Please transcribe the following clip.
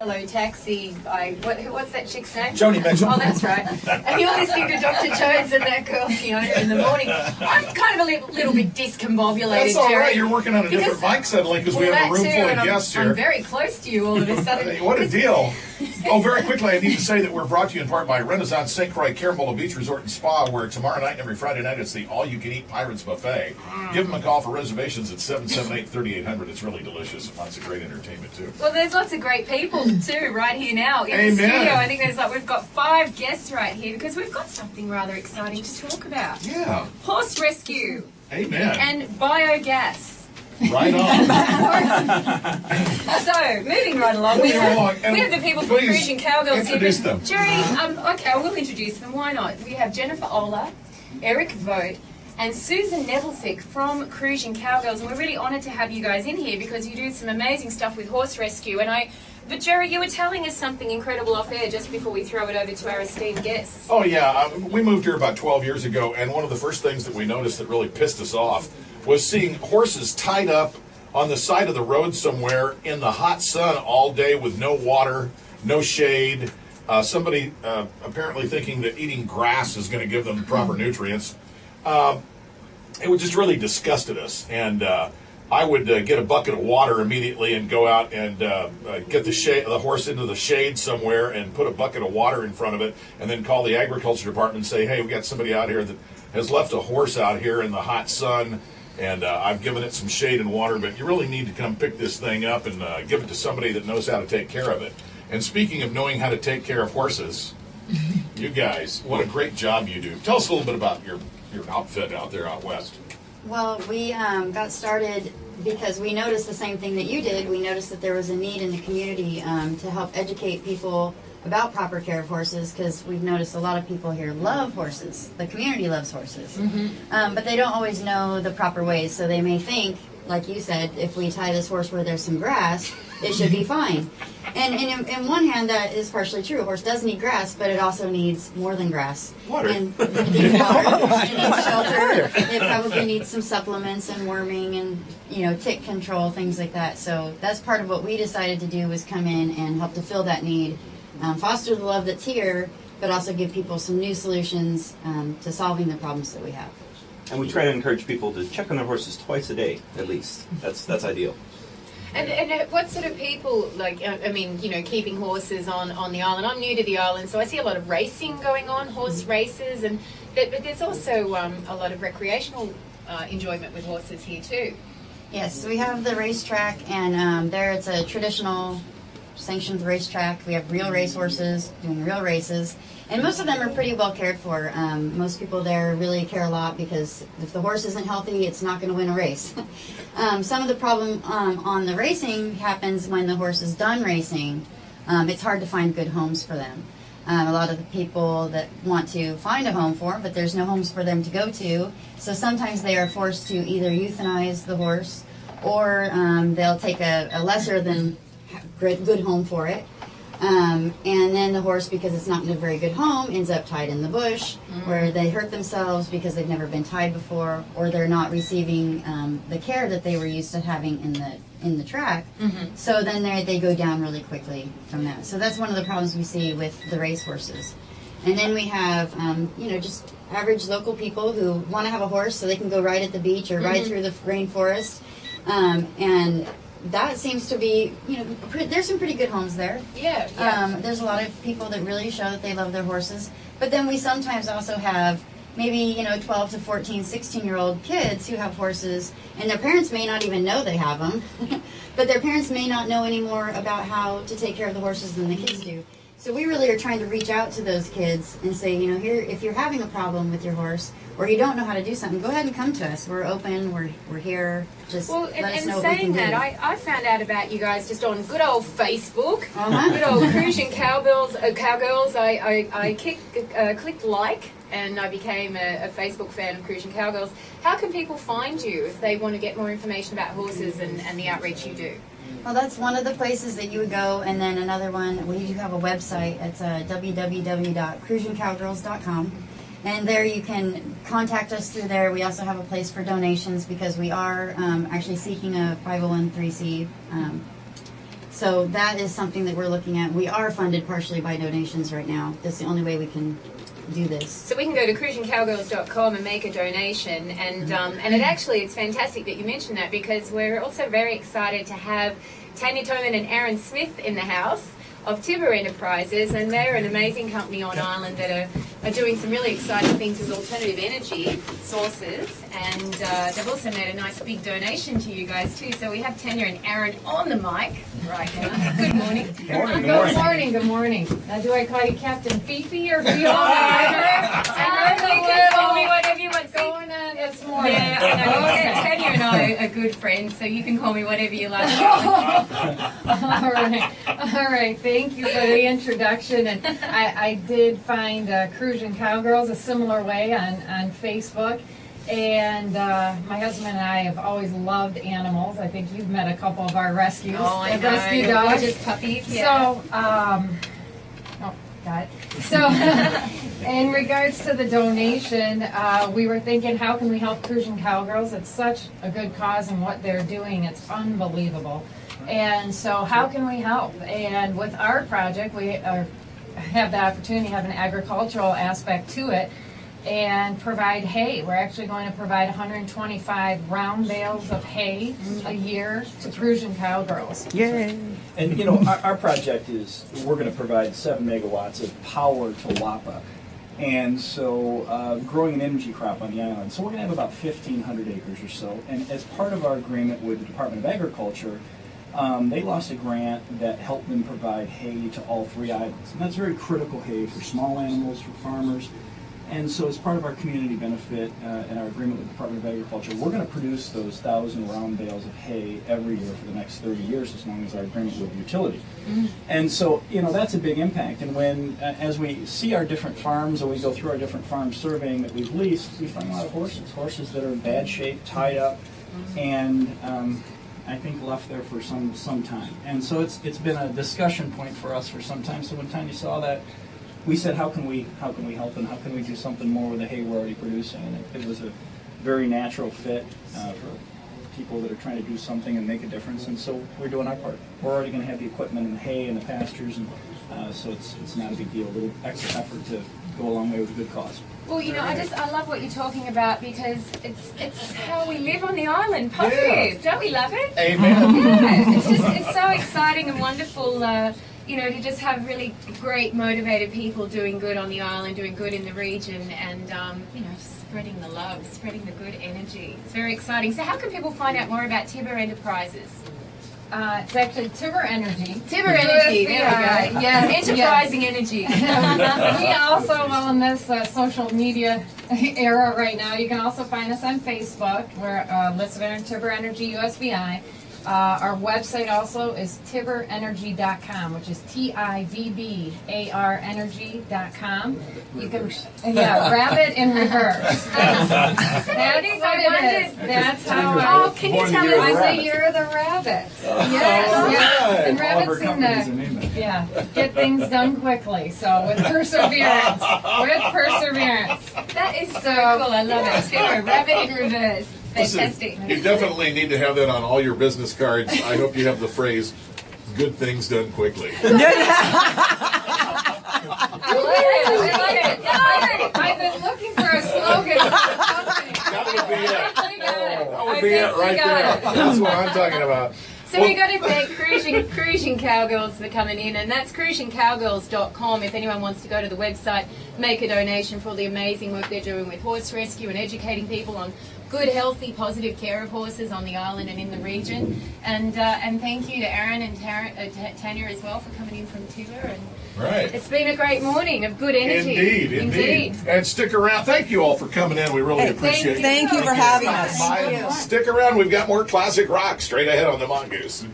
Hello, taxi. What's that chick's name? Joni Mitchell. Oh, that's right. And you're listening to Dr. Jones and that girl Fiona in the morning. I'm kind of a little bit discombobulated, That's all Jerry. right. You're working on a different mic suddenly because we have a room full of guests here. I'm very close to you all of a sudden. What a deal. Oh, very quickly, I need to say that we're brought to you in part by Renaissance St. Croix Carambola Beach Resort and Spa, where tomorrow night and every Friday night it's the all-you-can-eat Pirates Buffet. Give them a call for reservations at 778-3800. It's really delicious and lots of great entertainment, too. Well, there's lots of great people, too, right here now in Amen. the studio. I think we've got 5 guests right here because we've got something rather exciting to talk about. Yeah. Horse rescue. Amen. And biogas. Right on. So, moving right along, we have the people from Cruzan Cowgirls introduce Tibbar. them. Jerry, okay, I will introduce them. Why not? We have Jennifer Ola, Eric Vogt, and Susan Nevillefick from Cruzan Cowgirls, and we're really honoured to have you guys in here because you do some amazing stuff with horse rescue. But Jerry, you were telling us something incredible off air just before we throw it over to our esteemed guests. Oh, yeah. We moved here about 12 years ago, and one of the first things that we noticed that really pissed us off was seeing horses tied up on the side of the road somewhere in the hot sun all day with no water, no shade. Somebody apparently thinking that eating grass is going to give them proper nutrients. It just really disgusted us. And I would get a bucket of water immediately and go out and get the horse into the shade somewhere and put a bucket of water in front of it and then call the agriculture department and say, hey, we got somebody out here that has left a horse out here in the hot sun. And I've given it some shade and water, but you really need to come pick this thing up and give it to somebody that knows how to take care of it. And speaking of knowing how to take care of horses, you guys, what a great job you do. Tell us a little bit about your outfit out there out west. Well, we got started because we noticed the same thing that you did. We noticed that there was a need in the community to help educate people about proper care of horses, because we've noticed a lot of people here love horses. The community loves horses. But they don't always know the proper ways, so they may think, like you said, if we tie this horse where there's some grass, it should be fine. And in one hand, that is partially true. A horse does need grass, but it also needs more than grass. Water. And it needs water. It needs shelter. It probably needs some supplements and worming and tick control, things like that. So that's part of what we decided to do, was come in and help to fill that need. Foster the love that's here, but also give people some new solutions to solving the problems that we have. And we try to encourage people to check on their horses twice a day, at least. That's ideal. And what sort of people, keeping horses on the island? I'm new to the island, so I see a lot of racing going on, horse races, but there's also a lot of recreational enjoyment with horses here too. Yes, we have the racetrack, and there it's a traditional sanctioned racetrack. We have real racehorses doing real races, and most of them are pretty well cared for. Most people there really care a lot, because if the horse isn't healthy, it's not going to win a race. Some of the problem on the racing happens when the horse is done racing. It's hard to find good homes for them. A lot of the people that want to find a home for them, but there's no homes for them to go to, so sometimes they are forced to either euthanize the horse, or they'll take a lesser than good home for it, and then the horse, because it's not in a very good home, ends up tied in the bush, where they hurt themselves because they've never been tied before, or they're not receiving the care that they were used to having in the track. So then they go down really quickly from that. So that's one of the problems we see with the race horses. And then we have just average local people who want to have a horse so they can go ride at the beach or ride through the rainforest, and that seems to be, there's some pretty good homes there. Yeah. There's a lot of people that really show that they love their horses. But then we sometimes also have maybe, 12 to 14, 16-year-old kids who have horses, and their parents may not even know they have them, but their parents may not know any more about how to take care of the horses than the kids do. So we really are trying to reach out to those kids and say, here, if you're having a problem with your horse, or you don't know how to do something, go ahead and come to us. We're open. We're here. Just let us know what we can do. And saying that, I found out about you guys just on good old Facebook. Good old Cruzan Cowgirls. I clicked like, and I became a Facebook fan of Cruzan Cowgirls. How can people find you if they want to get more information about horses and the outreach you do? Well, that's one of the places that you would go, and then another one, we do have a website. It's www.cruzancowgirls.com. And there you can contact us through there. We also have a place for donations, because we are actually seeking a 501(c)(3) So that is something that we're looking at. We are funded partially by donations right now. That's the only way we can do this. So we can go to CruzanCowgirls.com and make a donation, and it's fantastic that you mentioned that, because we're also very excited to have Tanya Toman and Aaron Smith in the house of Tibbar Enterprises, and they're an amazing company on Island that are doing some really exciting things with alternative energy sources, and they've also made a nice big donation to you guys too. So we have Tanya and Aaron on the mic right now. Good morning. Good morning. Now, do I call you Captain Fifi or Fiona? You can call me whatever you want. What's going on this morning? Yeah, I know. Okay. Tanya and I are good friends, so you can call me whatever you like. All right. Thank you for the introduction. And I did find Cruzan Cowgirls a similar way on Facebook. And my husband and I have always loved animals. I think you've met a couple of our rescues. Oh, I know. Rescue dogs. Just puppies. Yeah. So, in regards to the donation, we were thinking, how can we help Cruzan Cowgirls? It's such a good cause, and what they're doing, it's unbelievable. And so, how can we help? And with our project, we have the opportunity to have an agricultural aspect to it and provide hay. We're actually going to provide 125 round bales of hay a year to Cruzan Cowgirls. Yay! And our project is, we're going to provide 7 megawatts of power to WAPA. And so growing an energy crop on the island. So we're going to have about 1,500 acres or so. And as part of our agreement with the Department of Agriculture, they lost a grant that helped them provide hay to all 3 islands. And that's very critical hay for small animals, for farmers. And so as part of our community benefit and our agreement with the Department of Agriculture, we're going to produce those 1,000 round bales of hay every year for the next 30 years, as long as our agreement with the utility. And so, that's a big impact. And when, as we see our different farms, or we go through our different farms surveying that we've leased, we find a lot of horses that are in bad shape, tied up, and I think left there for some time. And so it's been a discussion point for us for some time. So when Tanya saw that, we said, how can we help, and how can we do something more with the hay we're already producing? And it was a very natural fit for people that are trying to do something and make a difference. And so we're doing our part. We're already going to have the equipment and the hay and the pastures, and so it's not a big deal. A little extra effort to go a long way with a good cause. Well, I love what you're talking about, because it's how we live on the island. Positive, don't we love it? Amen. Yeah, it's so exciting and wonderful. To just have really great, motivated people doing good on the island, doing good in the region, and spreading the love, spreading the good energy. It's very exciting. So, how can people find out more about Tibbar Enterprises? It's actually Tibbar Energy. Tibbar Energy, there we go. Yeah, enterprising energy. We also, on this social media era right now, you can also find us on Facebook. We're listed under Tibbar Energy USVI. Our website also is tibbarenergy.com, which is TIVBAR energy.com. You can, rabbit in reverse. That's what it is. That's how Oh, can you tell us? I say you're the rabbit. Yes. And rabbits get things done quickly. So with perseverance. That is so cool. I love it. Tibbar, rabbit in reverse. Fantastic. Listen, you definitely need to have that on all your business cards. I hope you have the phrase, good things done quickly. I love it. I've been looking for a slogan for the company. That would be it right there. That's what I'm talking about. So we got to thank Cruzan Cowgirls for coming in, and that's CruzanCowgirls.com. If anyone wants to go to the website, make a donation for all the amazing work they're doing with horse rescue and educating people on good, healthy, positive care of horses on the island and in the region. And thank you to Aaron and Tanya as well for coming in from Tibbar. And right. It's been a great morning of good energy. Indeed. And stick around. Thank you all for coming in. We really appreciate it. Thank you for having us. Stick around. We've got more classic rock straight ahead on the Mongoose.